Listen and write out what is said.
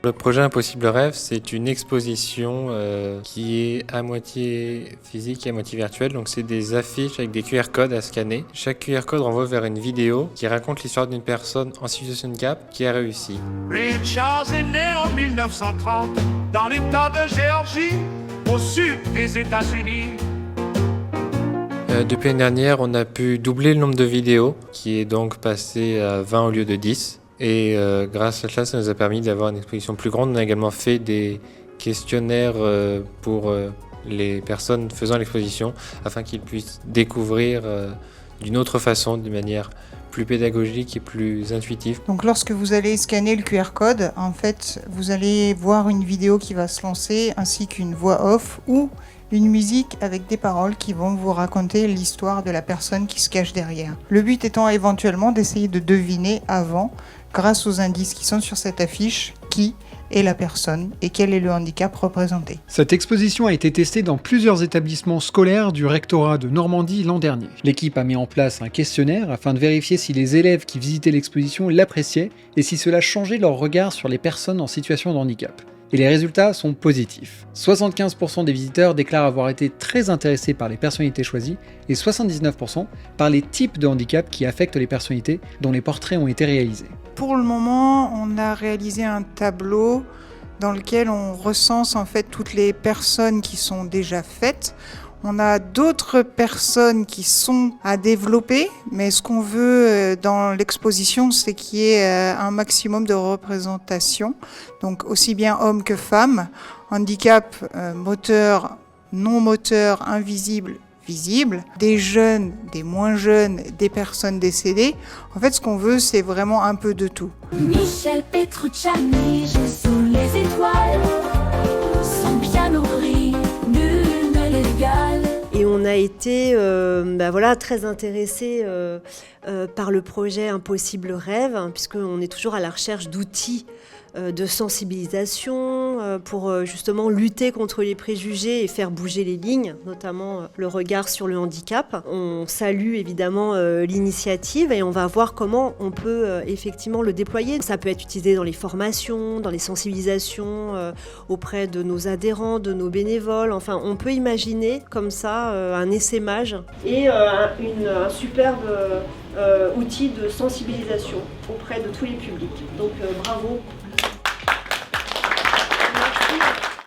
Le projet Impossible Rêve, c'est une exposition qui est à moitié physique et à moitié virtuelle. Donc c'est des affiches avec des QR codes à scanner. Chaque QR code renvoie vers une vidéo qui raconte l'histoire d'une personne en situation de handicap qui a réussi. Ray Charles est né en 1930 dans l'état de Géorgie, au sud des États-Unis. Depuis l'année dernière, on a pu doubler le nombre de vidéos, qui est donc passé à 20 au lieu de 10. Et grâce à cela, ça nous a permis d'avoir une exposition plus grande. On a également fait des questionnaires pour les personnes faisant l'exposition, afin qu'ils puissent découvrir d'une autre façon, d'une manière plus pédagogique et plus intuitive. Donc lorsque vous allez scanner le QR code, en fait, vous allez voir une vidéo qui va se lancer, ainsi qu'une voix off ou une musique avec des paroles qui vont vous raconter l'histoire de la personne qui se cache derrière. Le but étant éventuellement d'essayer de deviner avant, grâce aux indices qui sont sur cette affiche, qui est la personne et quel est le handicap représenté. Cette exposition a été testée dans plusieurs établissements scolaires du rectorat de Normandie l'an dernier. L'équipe a mis en place un questionnaire afin de vérifier si les élèves qui visitaient l'exposition l'appréciaient et si cela changeait leur regard sur les personnes en situation de handicap. Et les résultats sont positifs. 75% des visiteurs déclarent avoir été très intéressés par les personnalités choisies et 79% par les types de handicap qui affectent les personnalités dont les portraits ont été réalisés. Pour le moment, on a réalisé un tableau dans lequel on recense en fait toutes les personnes qui sont déjà faites. On a d'autres personnes qui sont à développer, mais ce qu'on veut dans l'exposition, c'est qu'il y ait un maximum de représentation, donc aussi bien hommes que femmes, handicap moteur, non moteur, invisible, visible, des jeunes, des moins jeunes, des personnes décédées. En fait, ce qu'on veut, c'est vraiment un peu de tout. Michel Petrucciani joue sous les étoiles, son piano brille, nul ne l'égale. Et on a été très intéressés par le projet Impossible Rêve, hein, puisqu'on est toujours à la recherche d'outils de sensibilisation pour justement lutter contre les préjugés et faire bouger les lignes, notamment le regard sur le handicap. On salue évidemment l'initiative et on va voir comment on peut effectivement le déployer. Ça peut être utilisé dans les formations, dans les sensibilisations auprès de nos adhérents, de nos bénévoles. Enfin, on peut imaginer comme ça un essaimage et un superbe outil de sensibilisation auprès de tous les publics. Donc bravo